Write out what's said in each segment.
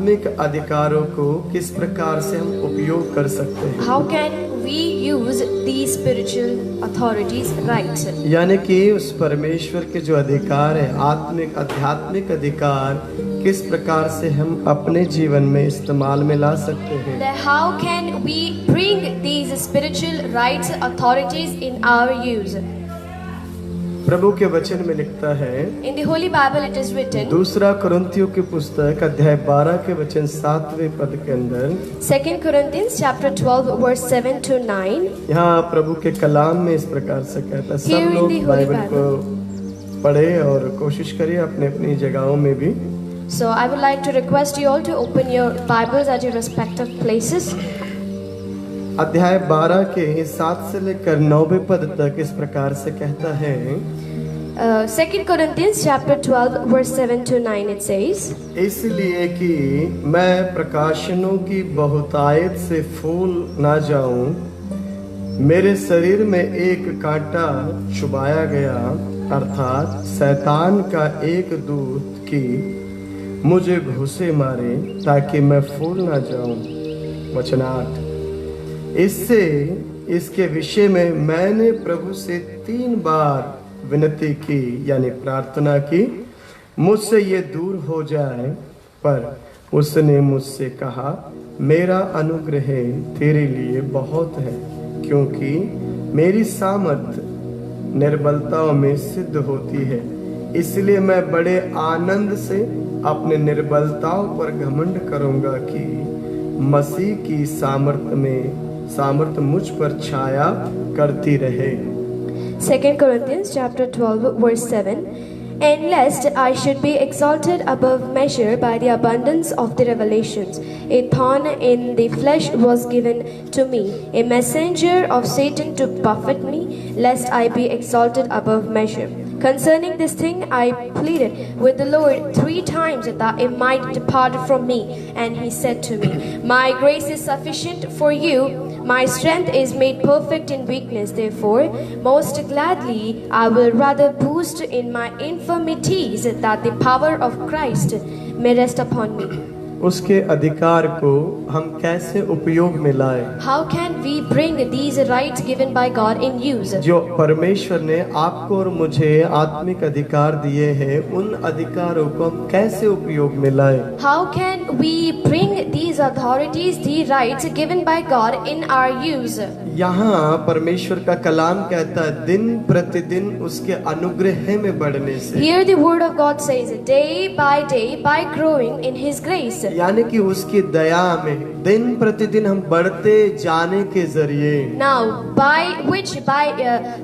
आत्मिक अधिकारों को किस प्रकार से हम उपयोग कर सकते हैं। How can we use these spiritual authorities' rights? यानी कि उस परमेश्वर के जो अधिकार है, आध्यात्मिक अधिकार, किस प्रकार से हम अपने जीवन में इस्तेमाल में ला सकते हैं। How can we bring these spiritual rights authorities in our use? प्रभु के वचन में लिखता है, In the Holy Bible it is written, दूसरा कुरिन्थियों की पुस्तक अध्याय 12 के वचन 7वें पद के अंदर, 2 Corinthians chapter 12 verse 7 to 9. यहाँ प्रभु के कलाम में इस प्रकार से कहता है। Here सब in लोग the Holy बाइबल को पढ़े और कोशिश करिए अपने अपनी जगहों में भी। So I would like to request you all to open your Bibles at your respective places. अध्याय 12 के 7 से लेकर 9वें पद तक इस प्रकार से कहता है। 2 Corinthians chapter 12 verse 7 to 9 it says, इसलिए कि मैं प्रकाशनों की बहुतायत से फूल ना जाऊं, मेरे शरीर में एक कांटा चुभाया गया, अर्थात शैतान का एक दूत की मुझे घुसे मारे, ताकि मैं फूल ना जाऊं। वचन 8, इसके विषय में मैंने प्रभु से 3 बार विनती की, यानी प्रार्थना की, मुझसे ये दूर हो जाए, पर उसने मुझसे कहा, मेरा अनुग्रह तेरे लिए बहुत है, क्योंकि मेरी सामर्थ निर्बलताओं में सिद्ध होती है। इसलिए मैं बड़े आनंद से अपने निर्बलताओं पर घमंड करूंगा कि मसीह की सामर्थ मुझ पर छाया करती रहे। 2 Corinthians chapter 12 verse 7, and lest I should be exalted above measure by the abundance of the revelations, a thorn in the flesh was given to me, a messenger of Satan to buffet me, lest I be exalted above measure. Concerning this thing I pleaded with the Lord 3 times that it might depart from me. And he said to me, my grace is sufficient for you, my strength is made perfect in weakness. Therefore, most gladly I will rather boast in my infirmities, that the power of Christ may rest upon me. उसके अधिकार को हम कैसे उपयोग में लाए? How can we bring these rights given by God in use? जो परमेश्वर ने आपको और मुझे आत्मिक अधिकार दिए हैं, उन अधिकारों को हम कैसे उपयोग में लाए? How can we bring these authorities, the rights given by God in our use? यहाँ परमेश्वर का कलाम कहता है, दिन प्रतिदिन उसके अनुग्रह में बढ़ने से। Here the word of God says, day by growing in His grace. यानी कि उसकी दया में दिन प्रतिदिन हम बढ़ते जाने के जरिए, Now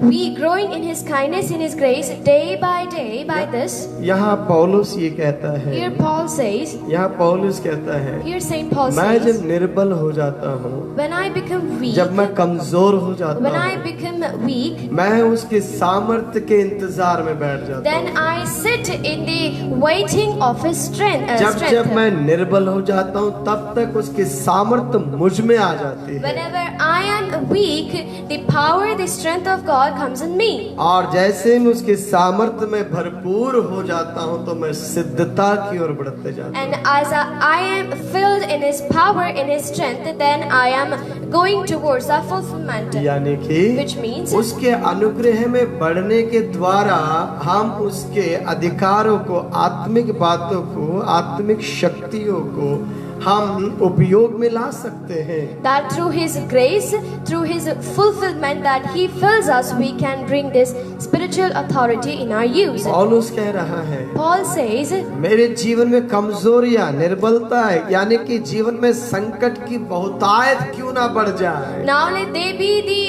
we growing in His kindness, in His grace, day by day, by this. यहाँ पौलुस ये कहता है, Here Paul says, यहाँ पौलुस कहता है, here Saint Paul मैं says, जब निर्बल हो जाता हूँ, when I become weak, जब मैं कमजोर हो जाता when I हूँ, become weak, मैं उसके सामर्थ्य के इंतजार में बैठ जाता then हूँ। I sit in the waiting of His strength. जब मैं निर्बल हो जाता हूँ, तब तक उसकी सामर्थ्य मुझ में आ जाती है। Whenever I am weak, the power, the strength of God comes in me. और जैसे मैं उसके सामर्थ्य में भरपूर हो जाता हूँ, तो मैं सिद्धता की ओर बढ़ते जाता हूँ। And as I am filled in His power, in His strength, then I am going towards that fulfillment. यानी कि Which means, उसके अनुग्रह में बढ़ने के द्वारा हम उसके अधिकारों को, आत्मिक बातों को, आत्मिक शक्तियों को हम उपयोग में ला सकते हैं। that through His grace, through His fulfillment that He fills us, we can bring this spiritual authority in our use. पौलुस कह रहा है, Paul says, मेरे जीवन में कमजोरियां, निर्बलता है, यानी कि जीवन में संकट की बहुतायत क्यों ना बढ़ जाए। now let there be the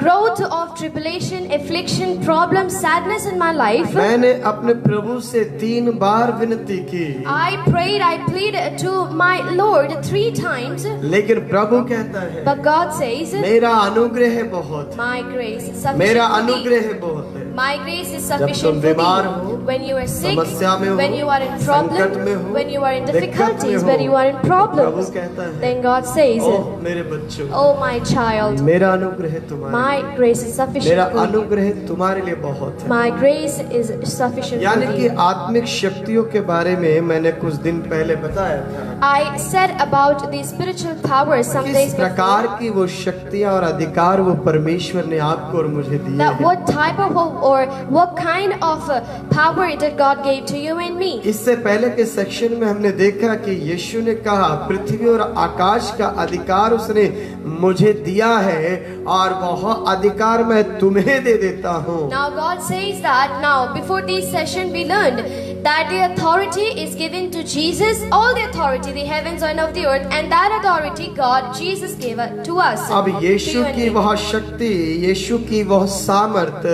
growth of tribulation, affliction, problem, sadness in my life. मैंने अपने प्रभु से 3 बार विनती की, I plead to my Lord 3 times. लेकिन प्रभु कहता है, But God says, मेरा अनुग्रह बहुत है, my grace is sufficient मेरा for thee. अनुग्रह बहुत है। My grace is जब तुम sufficient for बीमार हो, thee. When you are sick, समस्या में हो, when you are in संकट में problem, हो, when you are in दिक्कत में difficulties, हो, when you are in problems, प्रभु कहता है, then God says, ओह मेरे बच्चों, oh my child, मेरा अनुग्रह तुम्हारे, my grace is मेरा sufficient for you. अनुग्रह तुम्हारे लिए बहुत है। My grace is sufficient for यानी कि thee. आत्मिक शक्तियों के बारे में मैंने कुछ दिन पहले बताया था। I said about the spiritual powers some किस days प्रकार before की वो शक्तियां और अधिकार वो परमेश्वर ने आपको और मुझे दिए that हैं। what type of or what kind of power that God gave to you and me. इससे पहले के सेक्शन में हमने देखा कि यीशु ने कहा पृथ्वी और आकाश का अधिकार उसने मुझे दिया है और वह अधिकार मैं तुम्हें दे देता हूँ। Now God says that now before this session we learned that the authority is given to Jesus, all the authority, the heavens and of the earth, and that authority God, Jesus gave it to us. अब to Yeshu you and की me. वह शक्ति, यीशु की वह सामर्थ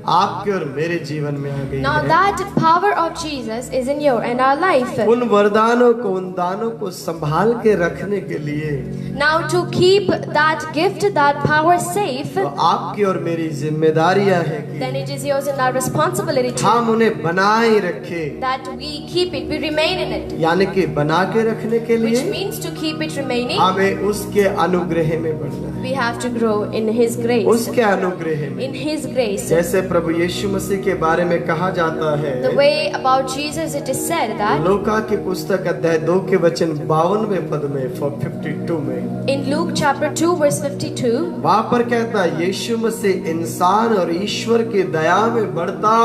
आपके और मेरे जीवन में आ गई Now है। that power of Jesus is in your and our life. उन वरदानों को, उन दानों को संभाल के रखने के लिए Now to keep that gift, that power safe, तो आपकी और मेरी जिम्मेदारियां है then कि it is yours and our responsibility हम उन्हें बनाए रखें, that we keep it, we remain in it. यानी कि बना के रखने के Which लिए means to keep it remaining, हमें उसके अनुग्रह में बढ़ना है, we have to grow in His grace. उसके अनुग्रह में। In His grace. जैसे प्रभु यीशु मसीह के बारे में कहा जाता है, The way about Jesus it is said that लूका की पुस्तक अध्याय 2 के वचन 52वें पद में 52 में in Luke chapter 2 verse 52, वहां पर कहता है यीशु मसीह इंसान और ईश्वर की दया में बढ़ता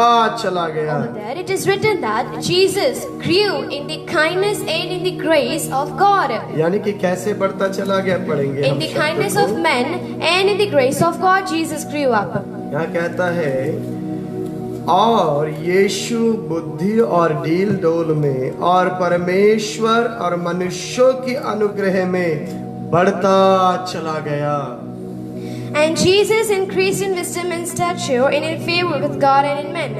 चला गया। over there it is written that Jesus grew in the kindness and in the grace of God. यानी कि कैसे बढ़ता चला गया पढ़ेंगे In हम the शब्द kindness को। of men and in the grace of God, Jesus grew up. यहाँ कहता है और यीशु बुद्धि और डील डोल में और परमेश्वर और मनुष्यों की अनुग्रह में बढ़ता चला गया। And Jesus increased in wisdom and stature and in favor with God and in men.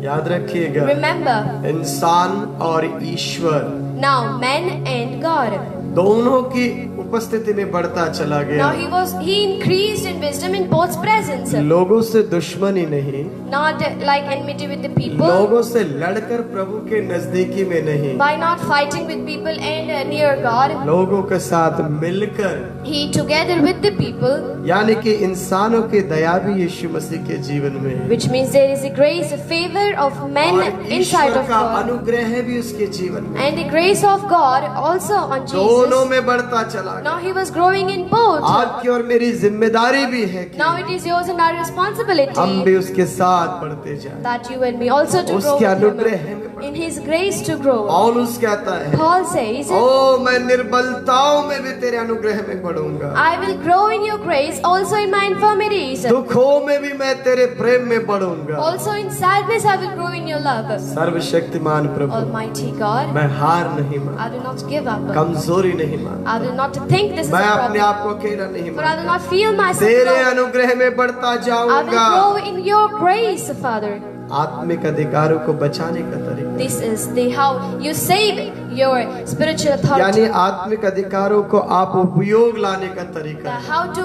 याद रखिएगा, Remember, इंसान और ईश्वर now men and God. दोनों की उपस्थिति में बढ़ता चला Now गया। he increased in wisdom in both's presence. लोगों से दुश्मनी नहीं, Not like enmity with the people, लोगों से लड़कर प्रभु के नजदीकी में नहीं, by not fighting with people and near God. लोगों के साथ मिलकर, He together with the people, यानी कि इंसानों की दया भी यीशु मसीह के जीवन में है which means there is a grace, a favor of men और inside ईश्वर of का God, अनुग्रह है भी उसके जीवन में, and the grace of God also on दोनों Jesus. में बढ़ता चला Now गया। he was growing in both. आपकी और मेरी जिम्मेदारी भी है Now कि it is yours and our हम responsibility भी उसके साथ बढ़ते जाएं। that you and me also to grow उसके अनुग्रह with में him. बढ़ते। In his grace to grow. पौलुस कहता है, Paul says, ओ मैं निर्बलताओं में भी तेरे अनुग्रह में बढ़ूंगा, I will grow in your grace also in my infirmities. दुखों में भी मैं तेरे प्रेम में बढ़ूंगा। Also in sadness I will grow in your love. सर्वशक्तिमान प्रभु, Almighty God, मैं हार नहीं मान, I will not give up. कमजोरी नहीं मान, I will not think this is a मैं अपने problem. आप को अकेला नहीं For I will मान, not feel myself तेरे alone. अनुग्रह में बढ़ता I will जाऊंगा। grow in your grace, Father. आत्मिक अधिकारों को बचाने का तरीका, This is the how you save your spiritual यानी authority. आत्मिक अधिकारों को आप उपयोग लाने का तरीका है। How to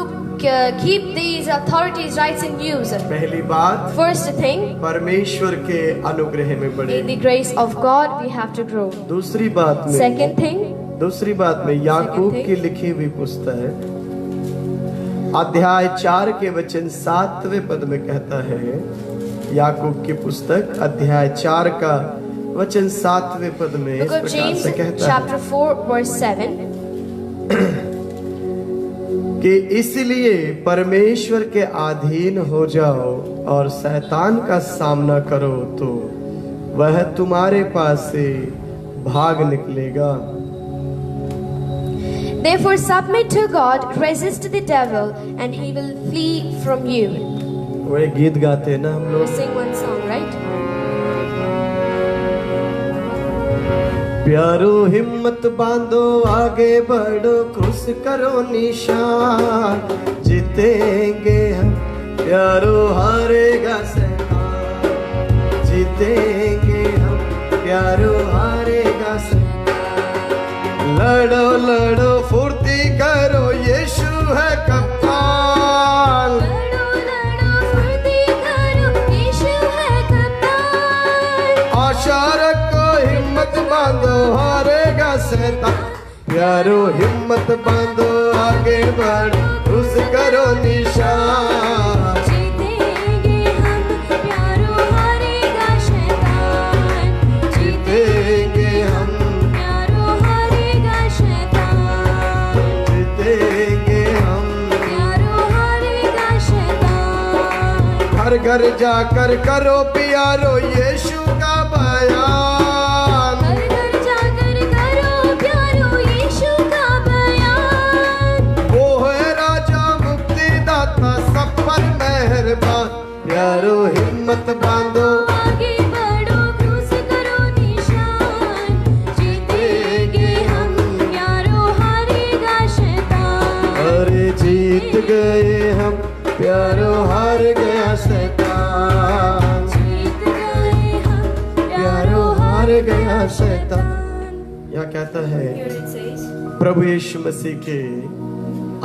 keep these authorities rights in use. पहली बात, First thing, परमेश्वर के अनुग्रह में in बढ़े। the grace of God we have to grow. दूसरी बात में, Second thing, याकूब की लिखी हुई पुस्तक अध्याय 4 के वचन 7वें पद में कहता है, याकूब की पुस्तक अध्याय 4 का वचन 7वें पद में इस Book of प्रकार James से कहता है chapter 4 verse 7. कि इसलिए परमेश्वर के अधीन हो जाओ और शैतान का सामना करो तो वह तुम्हारे पास से भाग निकलेगा। Therefore submit to God, resist the devil, and he will flee from you. वो एक गीत गाते हैं ना हम We लोग, sing one song, right? प्यारो हिम्मत बांधो आगे बढ़ो क्रूस करो निशान, जीतेंगे हम प्यारो हारेगा शैतान, जीतेंगे हम प्यारो हारेगा शैतान। लड़ो लड़ो फुर्ती करो यीशु है कप्तान, लड़ो लड़ो फुर्ती करो, यीशु है कप्तान। आशा रखो हिम्मत बांधो हारेगा शैतान, प्यारो हिम्मत बांधो आगे बढ़ो उस करो निशान, जीतेंगे हम प्यारो हारेगा शैतान, जीतेंगे हम प्यारो हारेगा शैतान। घर जाकर करो प्यारो यीशु का बयान। घर घर जाकर करो प्यारो यीशु का बयान। वो है राजा मुक्तिदाता सब पर मेहरबान। प्यारो हिम्मत बांधो, आगे बढ़ो, क्रूस करो निशान। जीतेंगे हम प्यारो, हारेगा शैतान। अरे जीत गए हम प्यारो, हार गया शैतान। जीत गए हम प्यारो, हार गया शैतान। यह कहता है Here it says, प्रभु यीशु मसीह के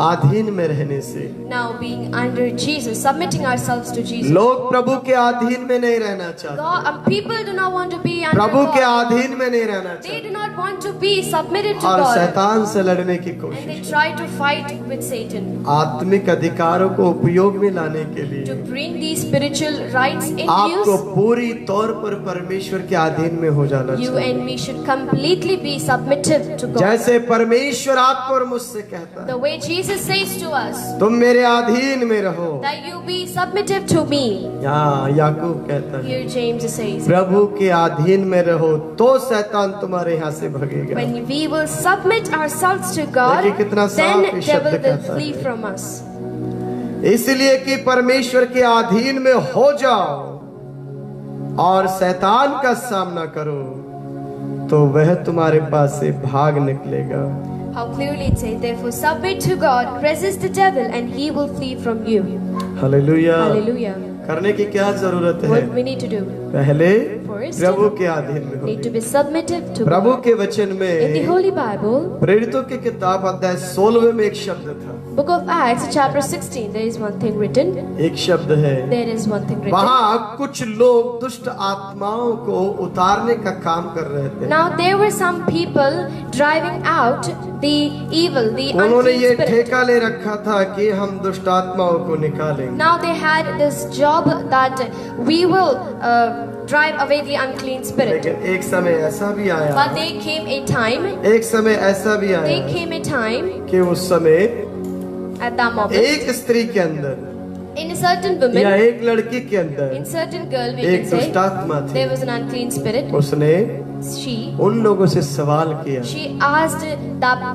अधीन में रहने से now being under Jesus, submitting ourselves to Jesus. लोग प्रभु के अधीन में नहीं रहना चाहते, God, people do not want to be under प्रभु के God. अधीन में नहीं रहना They चाहते do not want to be submitted to और God. शैतान से लड़ने की And they कोशिश, try to fight with Satan आत्मिक अधिकारों को उपयोग में लाने के to लिए bring these spiritual rights in आपको use. पूरी तौर पर परमेश्वर के अधीन में हो जाना You चाहिए। and we should completely be submissive to God. जैसे परमेश्वर आपको और मुझसे कहता है, The way Jesus says to us, तुम मेरे अधीन में रहो। that you be submissive to me. यहाँ याकूब कहता है, Here James says, प्रभु के अधीन में रहो तो शैतान तुम्हारे यहाँ से भगेगा। when we will submit ourselves to God, देखिए कितना then साफ ये शब्द devil will कहता flee है। from us. इसलिए कि परमेश्वर के अधीन में हो जाओ और शैतान का सामना करो तो वह तुम्हारे पास से भाग निकलेगा। How clearly it says, therefore submit to God, resist the devil, and he will flee from you. Hallelujah. Hallelujah. करने की क्या जरूरत है? What we need to do? पहले First, प्रभु के अधीन में need to हो। be submitted to Prabhu God. के वचन In the में Holy Bible, प्रेरितों की किताब अध्याय 16 में एक शब्द था, Book of Acts, chapter 16, there is one thing written. एक शब्द है, There is one thing written. वहाँ कुछ लोग दुष्ट आत्माओं को उतारने का काम कर रहे थे। Now there were some people driving out the evil, the उन्होंने ये unclean spirit. ठेका ले रखा था कि हम दुष्ट आत्माओं को निकालेंगे। Now they had this job that we will drive away the unclean spirit. लेकिन एक समय ऐसा भी आया, But there came a time, एक समय ऐसा भी there आया came a time कि उस समय at that moment, एक स्त्री के अंदर in a certain या woman, एक लड़की के अंदर in certain girl, we एक can say, दुष्ट आत्मा थी। there was an unclean spirit. उसने She उन लोगों से सवाल किया। asked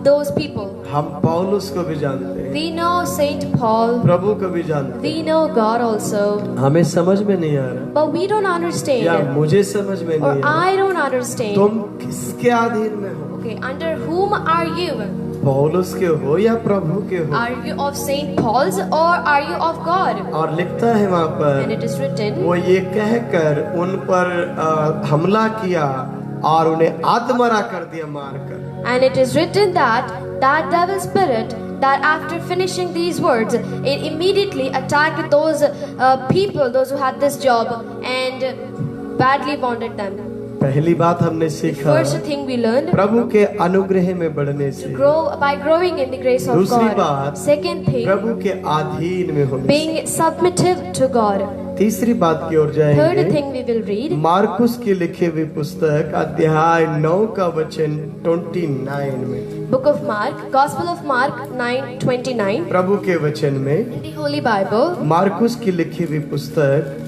those people. हम पौलुस को भी जानते हैं, We know Saint Paul, प्रभु को भी जानते we know God also, हैं, हमें समझ में नहीं आ रहा but we don't या understand, मुझे समझ में or नहीं आ रहा I don't understand. तुम किसके अधीन में हो? Okay, under whom are you? पौलुस के हो या प्रभु के हो? Are you of Saint Paul's or are you of God? और लिखता है वहाँ And पर, it is written, वो ये कहकर उन पर हमला किया और उन्हें आत्मरा कर दिया मारकर। and it is written that that devil spirit, that after finishing these words, it immediately attacked those people, those who had this job, and badly wounded them. पहली बात हमने सीखा, First thing we learned, प्रभु के अनुग्रह में बढ़ने से। grow by growing in the grace of दूसरी God. बात, Second thing, प्रभु के अधीन में होने से। being submissive to God. तीसरी बात की ओर Third जाएंगे, thing we will read, Marcus की लिखी हुई पुस्तक अध्याय 9 का वचन 29 में, Book of Mark, Gospel of Mark 9:29. प्रभु के वचन में In the Holy Bible, Marcus की लिखी हुई पुस्तक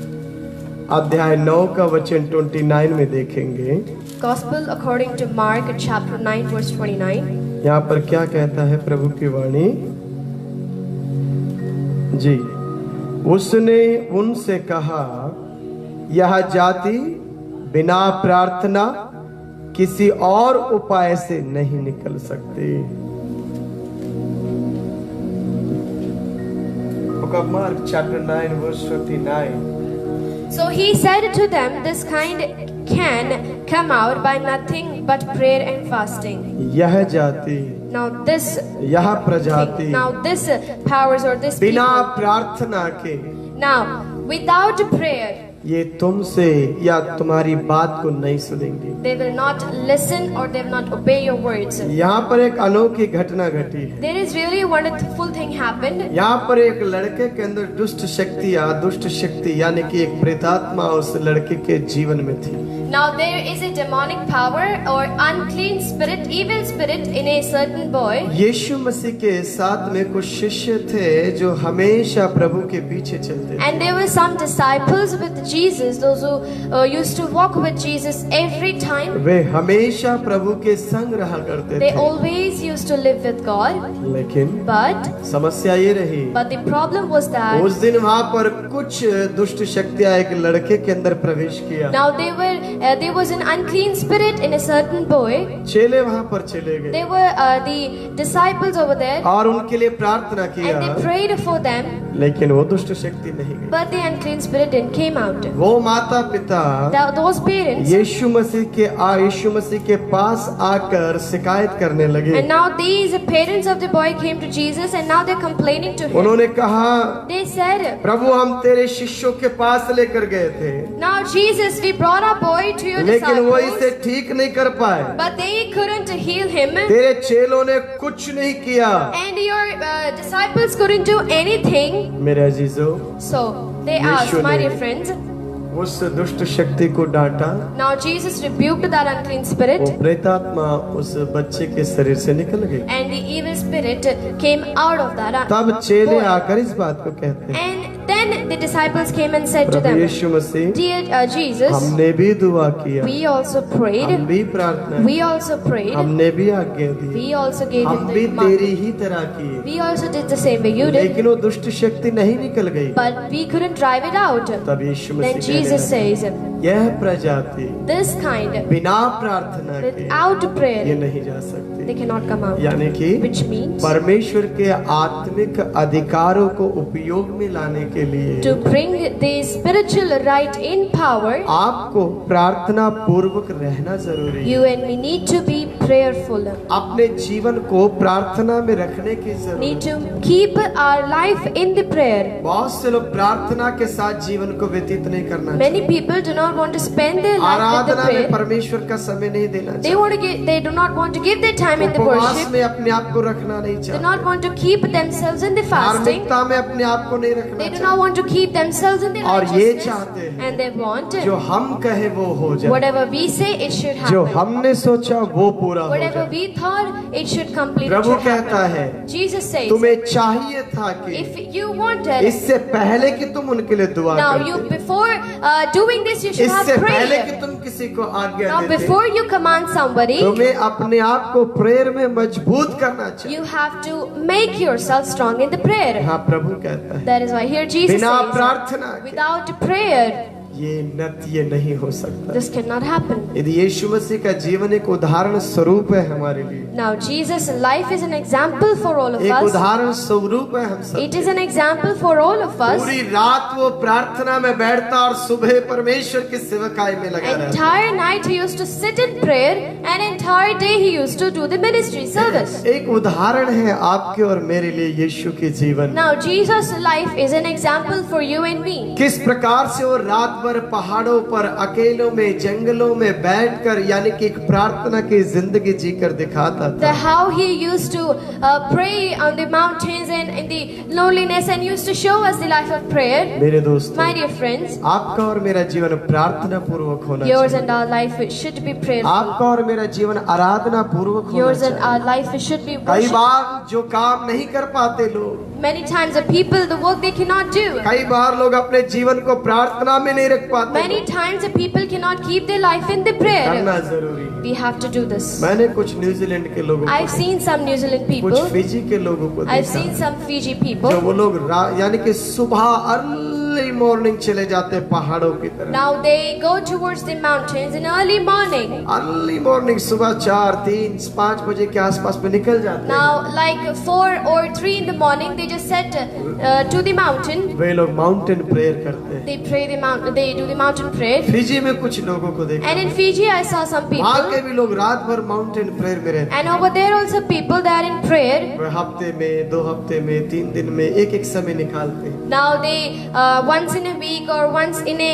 अध्याय 9 का वचन 29 में देखेंगे। Gospel according to Mark, chapter 9, verse 29. यहाँ पर क्या कहता है प्रभु की वाणी जी, उसने उनसे कहा, यह जाति बिना प्रार्थना किसी और उपाय से नहीं निकल सकती। Book of Mark, chapter 9, verse 59. So he said to them, this kind can come out by nothing but prayer and fasting. यह जाति, Now this यह प्रजाति now this powers or this बिना people, प्रार्थना के now without prayer, ये तुमसे या तुम्हारी बात को नहीं सुनेंगी। they will not listen or they will not obey your words. यहाँ पर एक अनोखी घटना घटी है। There is really a wonderful thing happened. यहाँ पर एक लड़के के अंदर दुष्ट शक्ति यानी कि एक प्रेतात्मा उस लड़के के जीवन में थी। Now there is a demonic power or unclean spirit, evil spirit in a certain boy. यीशु मसीह के साथ में कुछ शिष्य थे जो हमेशा प्रभु के पीछे चलते थे। And there were some disciples with Jesus, those who used to walk with Jesus every time. वे हमेशा प्रभु के संग रहा करते They थे। always used to live with God. लेकिन But समस्या ये रही, the problem was that उस दिन वहाँ पर कुछ दुष्ट शक्तियाँ एक लड़के के अंदर प्रवेश किया। now there was an unclean spirit in a certain boy. चेले वहाँ पर चले गए There were the disciples over there, और उनके लिए प्रार्थना किया, and they prayed for them, लेकिन वो दुष्ट शक्ति नहीं गई। but the unclean spirit didn't came out. वो माता पिता Those parents, यीशु मसीह के पास आकर शिकायत करने लगे। and now these parents of the boy came to Jesus, and now they're complaining to him. उन्होंने कहा, They said, प्रभु हम तेरे शिष्यों के पास लेकर गए थे, now Jesus, we brought our boy to your लेकिन वो इसे disciples, ठीक नहीं कर पाए। but they couldn't heal him, तेरे चेलों ने कुछ नहीं किया। and your disciples couldn't do anything. मेरे अजीजों, So they asked, Yeshu my ने dear friends, उस दुष्ट शक्ति को डांटा। now Jesus rebuked that unclean spirit, वो प्रेतात्मा उस बच्चे के शरीर से निकल गई। and the evil spirit came out of that तब चेले boy. आकर इस बात को कहते हैं, And then the disciples came and said to Prabhu them, Yeshu Masih, dear Jesus, हमने भी दुआ किया, we also हम prayed, भी प्रार्थना we also prayed, हमने भी आज्ञा दी, we also gave हम him भी the तेरी mark. ही तरह किए, We also did the same way you did, लेकिन वो दुष्ट शक्ति नहीं निकल गई। but we couldn't drive it out. तब यीशु Then मसीह कहने Jesus लगे, says, यह प्रजाति this kind, बिना प्रार्थना के without ये prayer, नहीं जा सकती। they cannot come out. यानी कि Which means परमेश्वर के आत्मिक अधिकारों को उपयोग में लाने के लिए to bring the spiritual right in power, आपको प्रार्थना पूर्वक रहना जरूरी है। you and me need to be prayerful. अपने जीवन को प्रार्थना में रखने की Need जरूरत है। to keep our life in the prayer. बहुत से लोग प्रार्थना के साथ जीवन को व्यतीत नहीं करना Many people do not want to spend their life with the आराधना में prayer. परमेश्वर का समय नहीं देना They want to give, they do not want to give their time in the उपवास worship. में अपने आप को रखना नहीं They do चाहते, not want to keep themselves in the fasting. धार्मिकता में अपने आप को नहीं रखना They do चाहते, not want to keep themselves in the और ये righteousness. चाहते हैं And they want जो हम कहे वो हो जाए, whatever we say, it should जो happen. हमने सोचा वो पूरा हो Whatever जाए। we thought, it should complete. It Prabhu should कहता happen. है, Jesus says, तुम्हें चाहिए था कि if you wanted, इससे पहले कि तुम उनके लिए दुआ now you करते, before doing this, you should have इससे पहले कि prayed. तुम किसी को आज्ञा Now देते, before you command somebody, तुम्हें अपने आप को प्रेयर में मजबूत करना चाहिए। you have to make yourself strong in the prayer. हाँ, प्रभु कहता है, That is why here Jesus बिना says, प्रार्थना के without prayer, ये नहीं हो सकता। this cannot happen. यदि यीशु मसीह का जीवन एक उदाहरण स्वरूप है हमारे लिए, Now Jesus' life is an example for all of एक us. उदाहरण स्वरूप है हम सब। It is an example for all of us. पूरी रात वो प्रार्थना में बैठता और सुबह परमेश्वर की सेवकाई में लगा रहता। Entire night he used to sit in prayer, and entire day he used to do the ministry service. एक उदाहरण है आपके और मेरे लिए यीशु के जीवन। Now Jesus' life is an example for you and me. किस प्रकार से वो रात भर पहाड़ों पर अकेलों में जंगलों में बैठकर यानी कि एक प्रार्थना की जिंदगी जीकर दिखाता था। How he used to pray on the mountains and in the loneliness, and used to show us the life of prayer. मेरे दोस्तों, My dear friends, आपका और मेरा जीवन प्रार्थना पूर्वक होना yours चाहिए। and our life should be prayerful. आपका और मेरा जीवन आराधना पूर्वक होना Yours and चाहिए। our life should be कई worship. बार जो काम नहीं कर पाते लोग, Many times the people, the work they cannot do. कई बार लोग अपने जीवन को प्रार्थना में नहीं रख पाते। Many times the people cannot keep their life in the prayer. करना जरूरी है। We have to do this. मैंने कुछ न्यूजीलैंड के लोगों I've को, seen some New Zealand कुछ people. फिजी के लोगों को I've देखा, seen some Fiji जो people. वो लोग यानी कि सुबह अर्ली मॉर्निंग चले जाते हैं पहाड़ों की तरफ। Now they go towards the mountains in early morning. Early morning सुबह 4, 3, 5 बजे के आसपास में निकल जाते हैं। Now like 4 or 3 in the morning, they just set to the mountain. वे लोग माउंटेन प्रेयर करते हैं। They pray the mountain. They do the mountain prayer. Fiji में कुछ लोगों को देखा, And in Fiji, I saw some वहाँ के people. भी लोग रात भर माउंटेन प्रेयर में रहते हैं। And over there also people that are in prayer. वे हफ्ते में, 2 हफ्ते में, 3 दिन में एक समय निकालते हैं। Now they once in a week or once in a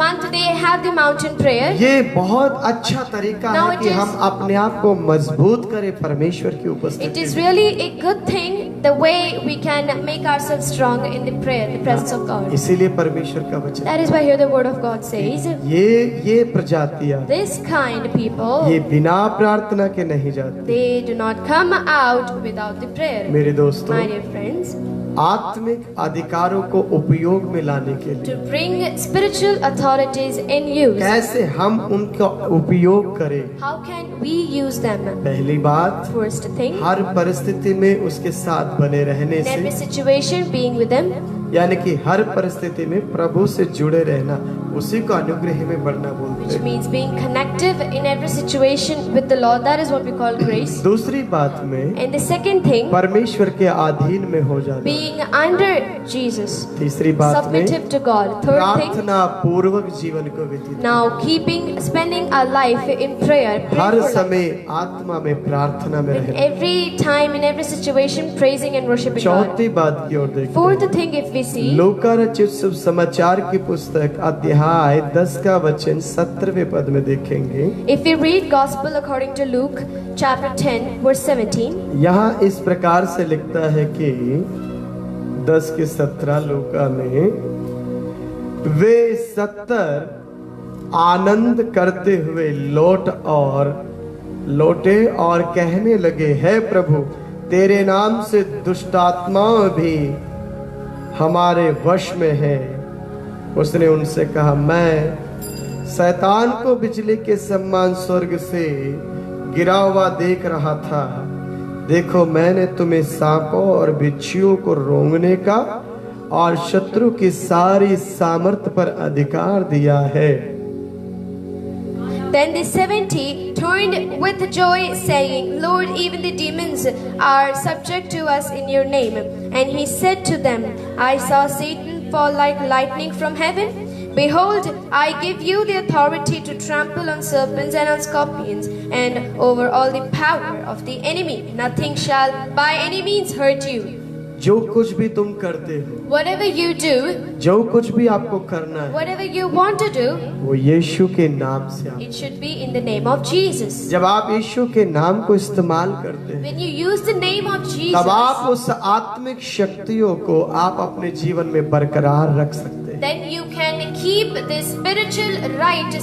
month they have the mountain prayer. ये बहुत अच्छा तरीका Now है it कि is- हम अपने आप को मजबूत करें परमेश्वर की It उपस्थिति is में। really a good thing the way we can make ourselves strong in the prayer, the presence of God. इसीलिए परमेश्वर का वचन, That is why here the word of God says, ये प्रजातियां this kind people, ये बिना प्रार्थना के नहीं जाती। they do not come out without the prayer. मेरे दोस्तों, My dear friends, आत्मिक अधिकारों को उपयोग में लाने के to लिए bring spiritual authorities in use, कैसे हम उनका उपयोग करें। how can we use them? पहली बात, First thing, हर परिस्थिति में उसके साथ बने रहने in every से, situation being with them, यानी कि हर परिस्थिति में प्रभु से जुड़े रहना, उसी को अनुग्रह में बढ़ना बोलते which हैं। means being connected in every situation with the Lord. That is what we call grace. दूसरी बात में And the second thing, परमेश्वर के अधीन में हो जाना। being under Jesus, तीसरी बात में submissive to God. Third thing, प्रार्थना पूर्वक जीवन को व्यतीत, now spending our life in prayer, her prayerful life. समय आत्मा में प्रार्थना में In रहना। every time, in every situation, praising and worshiping God. चौथी बात की ओर देखते Fourth हैं, thing, if we see, लूका रचित शुभ समाचार की पुस्तक अध्याय 10 का वचन 17वें पद में देखेंगे। if we read Gospel according to Luke chapter 10 verse 17, यहाँ इस प्रकार से लिखता है कि 10 के 17 लूका में, वे 70 आनंद करते हुए लौटे और कहने लगे, हे प्रभु, तेरे नाम से दुष्टात्माएं भी हमारे वश में है। उसने उनसे कहा, मैं शैतान को बिजली के समान स्वर्ग से गिरा हुआ देख रहा था। देखो, मैंने तुम्हें सांपों और बिच्छुओं को रोंगने का और शत्रु की सारी सामर्थ पर अधिकार दिया है। then the 70 turned with joy, saying, Lord, even the demons are subject to us in your name. And he said to them, I saw Satan fall like lightning from heaven. Behold, I give you the authority to trample on serpents and on scorpions, and over all the power of the enemy. Nothing shall by any means hurt you. जो कुछ भी तुम करते हो, Whatever you do, जो कुछ भी आपको करना है, whatever you want to do, वो यीशु के नाम से आप, it should be in the name of Jesus. जब आप यीशु के नाम को इस्तेमाल करते हैं, When you use the name of Jesus, तब आप उस आत्मिक शक्तियों को आप अपने जीवन में बरकरार रख सकते हैं। then you can keep this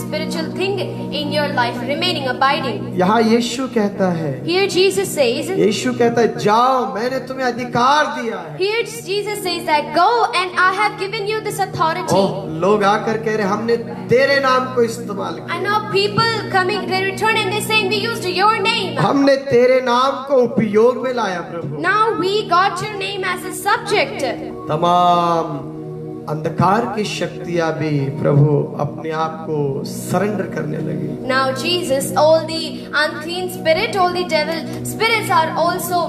spiritual thing in your life remaining, abiding. यहाँ यीशु कहता है, Here Jesus says, यीशु कहता है, जाओ, मैंने तुम्हें अधिकार दिया है। here Jesus says that go and I have given you this authority. ओह, लोग आकर कह रहे, हमने तेरे नाम को इस्तेमाल I किया, know people coming, they return and they saying we used your name. हमने तेरे नाम को उपयोग में लाया प्रभु। Now we got your name as a subject. तमाम अंधकार की शक्तियां भी प्रभु अपने आप को सरेंडर करने लगी। Now Jesus, all the unclean spirit, all the devil spirits are also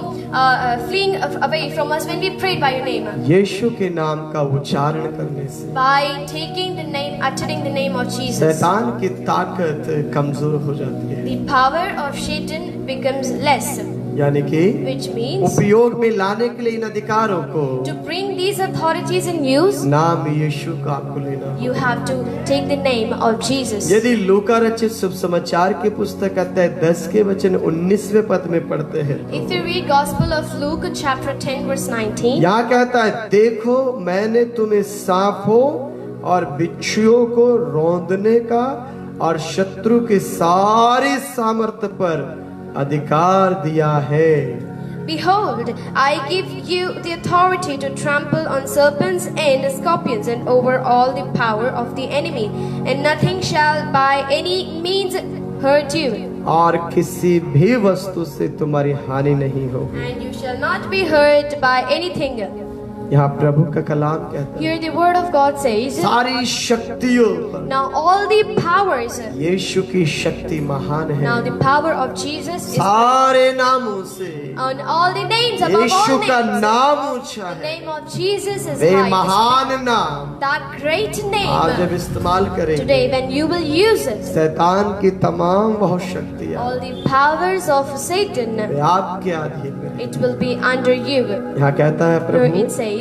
fleeing away from us when we prayed by your name. यीशु के नाम का उच्चारण करने से By taking the name, uttering the name of Jesus, शैतान की ताकत कमजोर हो जाती है, the power of Satan becomes less, यानी कि which means उपयोग में लाने के लिए इन अधिकारों को to bring these authorities in use, नाम यीशु का आपको लेना। you have to take the name of Jesus. यदि लूका रचित शुभ समाचार की पुस्तक अध्याय 10 के वचन 19वें पद में पढ़ते हैं, If you read Gospel of Luke chapter 10 verse 19, यहाँ कहता है, देखो, मैंने तुम्हें सांपों और बिच्छुओं को रौंदने का और शत्रु की सारी सामर्थ पर अधिकार दिया है। Behold, I give you the authority to trample on serpents and scorpions and over all the power of the enemy, and nothing shall by any means hurt you. और किसी भी वस्तु से तुम्हारी हानि नहीं होगी। And you shall not be hurt by anything. यहाँ प्रभु का कलाम कहता है, Here the word of God says, सारी शक्तियों पर now all the powers, यीशु की शक्ति महान है। now the power of Jesus is सारे नामों से on all the names, above Yeshu all का names. नाम ऊंचा The है। name of Jesus is way highest. महान नाम That great आप जब name, इस्तेमाल करेंगे, today when you will use it, शैतान की तमाम बहुत शक्तियाँ all the powers of Satan, वे आपके अधीन में हैं। it will be under you. यहाँ कहता है Here प्रभु, it says,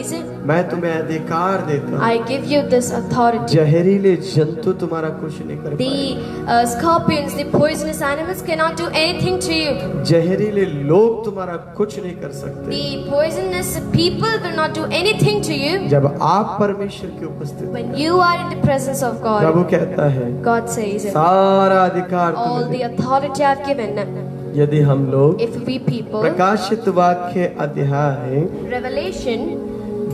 मैं तुम्हें अधिकार देता हूँ। I give you this authority. जहरीले जंतु तुम्हारा कुछ नहीं कर पाएंगे। The scorpions, the poisonous animals cannot do anything to you. जहरीले लोग तुम्हारा कुछ नहीं कर सकते। The poisonous people will not do anything to you. जब आप परमेश्वर की उपस्थिति When you are in the presence of Prabhu God, कहता है God says, सारा अधिकार all तुम्हें the authority I've given. यदि हम लोग If we people, प्रकाशित वाक्य अध्याय Revelation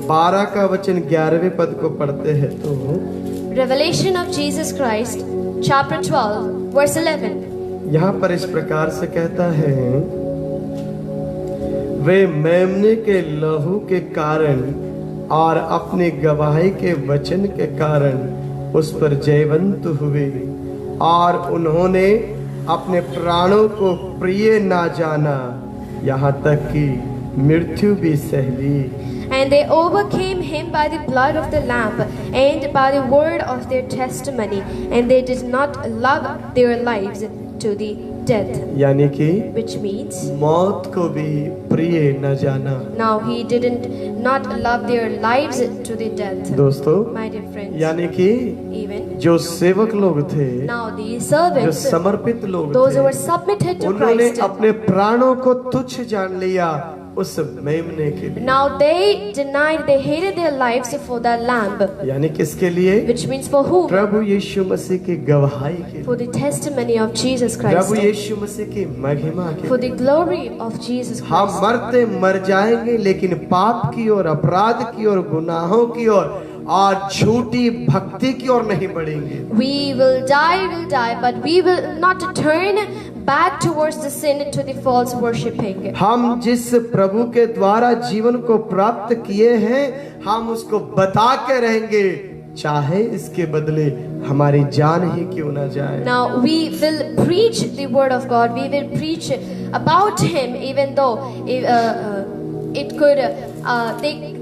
12 का वचन 11वें पद को पढ़ते हैं तो Revelation of Jesus Christ, chapter 12, verse 11. यहाँ पर इस प्रकार से कहता है, वे मेमने के लहू के कारण और अपनी गवाही के वचन के कारण उस पर जयवंत हुए और उन्होंने अपने प्राणों को प्रिय ना जाना, यहाँ तक कि मृत्यु भी सह ली। And they overcame him by the blood of the Lamb and by the word of their testimony, and they did not love their lives to the death. यानी कि Which means, मौत को भी प्रिय न जाना। now he didn't not love their lives to the death. दोस्तों, My dear friends, यानी कि even जो सेवक लोग थे, now the जो servants, समर्पित लोग those who थे, were submitted to उन्होंने Christ, अपने प्राणों को तुच्छ जान लिया उस मेमने के लिए। now they denied, they hated their lives for the Lamb. यानी किसके लिए? Which means for whom? प्रभु यीशु मसीह की गवाही के लिए, For the testimony of Jesus Prabhu Christ, यीशु मसीह की महिमा के for लिए। the glory of Jesus हम Christ. मरते मर जाएंगे, लेकिन पाप की ओर, अपराध की ओर, गुनाहों की ओर और झूठी भक्ति की ओर नहीं बढ़ेंगे। We will die, but we will not turn back towards the sin, to the false worshipping. हम जिस प्रभु के द्वारा जीवन को प्राप्त किए हैं, हम उसको बता के रहेंगे, चाहे इसके बदले हमारी जान ही क्यों ना जाए। Now we will preach the word of God. We will preach about Him, even though it could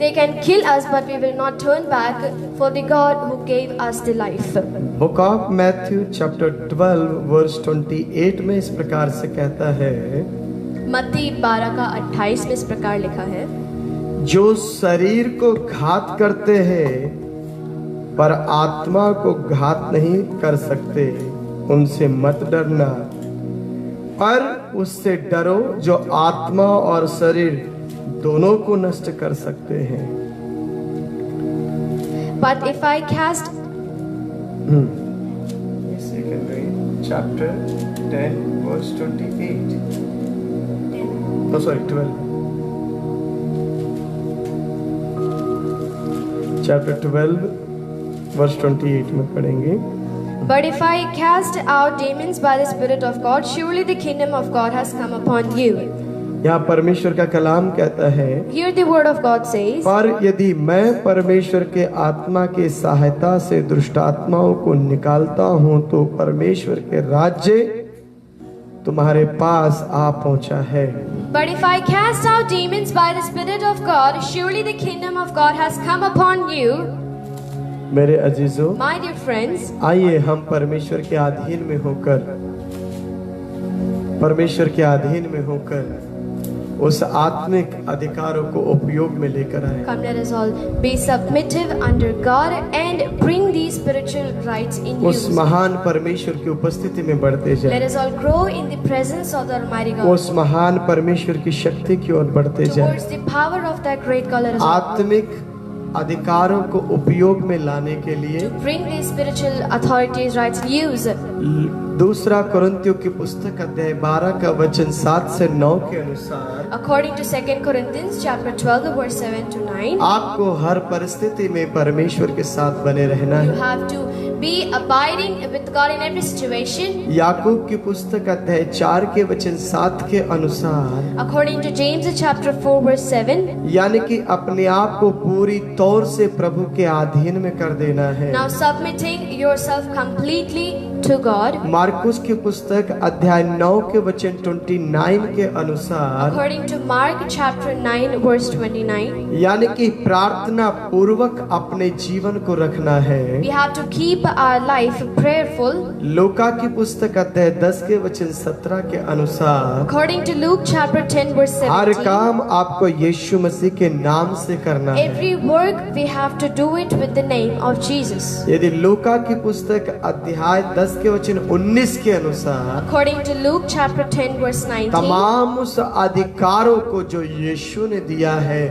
they can kill us, but we will not turn back for the God who gave us the life. Book of Matthew chapter 12 verse 28 में इस प्रकार से कहता है, मत्ती 12 का 28 में इस प्रकार लिखा है, जो शरीर को घात करते हैं पर आत्मा को घात नहीं कर सकते, उनसे मत डरना, पर उससे डरो जो आत्मा और शरीर दोनों को नष्ट कर सकते हैं। But if I cast chapter 10 verse 28, oh sorry 12, chapter 12 verse 28 में पढ़ेंगे। But if I cast out demons by the Spirit of God, surely the kingdom of God has come upon you. यहाँ परमेश्वर का कलाम कहता है, Here the word of God says, पर यदि मैं परमेश्वर के आत्मा की सहायता से दुष्ट आत्माओं को निकालता हूँ तो परमेश्वर के राज्य तुम्हारे पास आ पहुँचा है। But if I cast out demons by the Spirit of God, surely the kingdom of God has come upon you. मेरे अजीजों, My dear friends, आइए हम परमेश्वर के अधीन में होकर, परमेश्वर के अधीन में होकर उस आत्मिक अधिकारों को उपयोग में लेकर आए। come let us all be submissive under God and bring these spiritual rights in उस use. महान परमेश्वर की उपस्थिति में बढ़ते Let जाए, us all grow in the presence of the Almighty God, उस महान परमेश्वर की शक्ति की ओर बढ़ते जाए। towards the power of that great God. Let us all आत्मिक अधिकारों को उपयोग में लाने के लिए bring these spiritual authorities, rights in use. दूसरा कोरिन्थियों की पुस्तक अध्याय 12 का वचन 7 से 9 के अनुसार According to 2 Corinthians chapter 12 verse 7 to 9, आपको हर परिस्थिति में परमेश्वर के साथ बने रहना you है। have to be abiding with God in every situation. याकूब की पुस्तक अध्याय 4 के वचन 7 के अनुसार, According to James chapter 4 verse 7, यानी कि अपने आप को पूरी तौर से प्रभु के अधीन में कर देना है। now submitting yourself completely to God. Marcus की पुस्तक अध्याय 9 के वचन 29 के अनुसार, According to Mark chapter 9 verse 29, यानी कि प्रार्थना पूर्वक अपने जीवन को रखना है। we have to keep our life prayerful. लूका की पुस्तक अध्याय 10 के वचन 17 के अनुसार, According to Luke chapter 10 verse हर 17, काम आपको यीशु मसीह के नाम से करना है। every work we have to do it with the name of Jesus. यदि लूका की पुस्तक अध्याय 10 के वचन 19 के अनुसार, According to Luke chapter 10 verse 19, तमाम उस अधिकारों को जो यीशु ने दिया है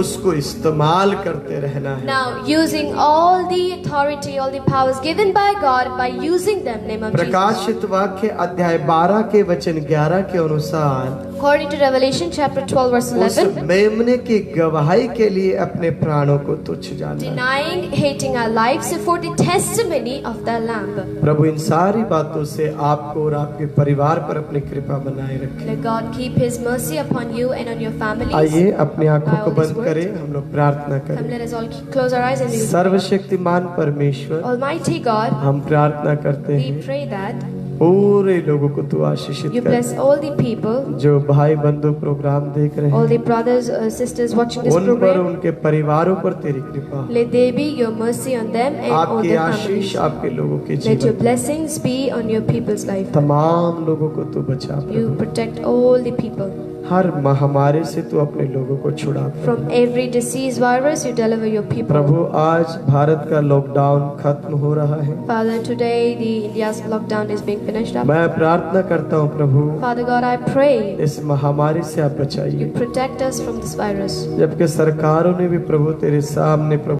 उसको इस्तेमाल करते रहना है। now using all the authority, all the powers given by God, by using them name of Jesus. प्रकाशित वाक्य अध्याय 12 के वचन 11 के अनुसार, According to Revelation chapter 12 verse उस 11, मेमने की गवाही के लिए अपने प्राणों को तुच्छ जानना है। denying, hating our lives for the testimony of the Lamb. प्रभु इन सारी बातों से आपको और आपके परिवार पर अपनी कृपा बनाए रखे। Let God keep His mercy upon you and on your families. आइए अपनी आंखों को बंद करें, हम लोग प्रार्थना Come, करें। let us all close our eyes and we will pray. सर्वशक्तिमान परमेश्वर, Almighty God, हम प्रार्थना करते we हैं pray that पूरे लोगों को तू आशीषित you कर। bless all the people, जो भाई बंधु प्रोग्राम देख रहे all हैं, the brothers, sisters watching this उन पर program. उनके परिवारों पर तेरी कृपा हो। Let there be your mercy on them and on आपकी their आशीष families. आपके लोगों के Let your जीवन, blessings be on your people's life. तमाम लोगों को तू बचा You Prabhu. protect all the people. हर महामारी से तू अपने लोगों को छुड़ा प्रभु। From every disease, virus, you deliver your people. प्रभु आज भारत का लॉकडाउन खत्म हो रहा है। Father, today the India's lockdown is being finished up. मैं प्रार्थना करता हूँ प्रभु, Father God, I pray इस महामारी से आप you बचाइए। protect us from this virus. जबकि सरकारों ने भी प्रभु तेरे सामने प्रभु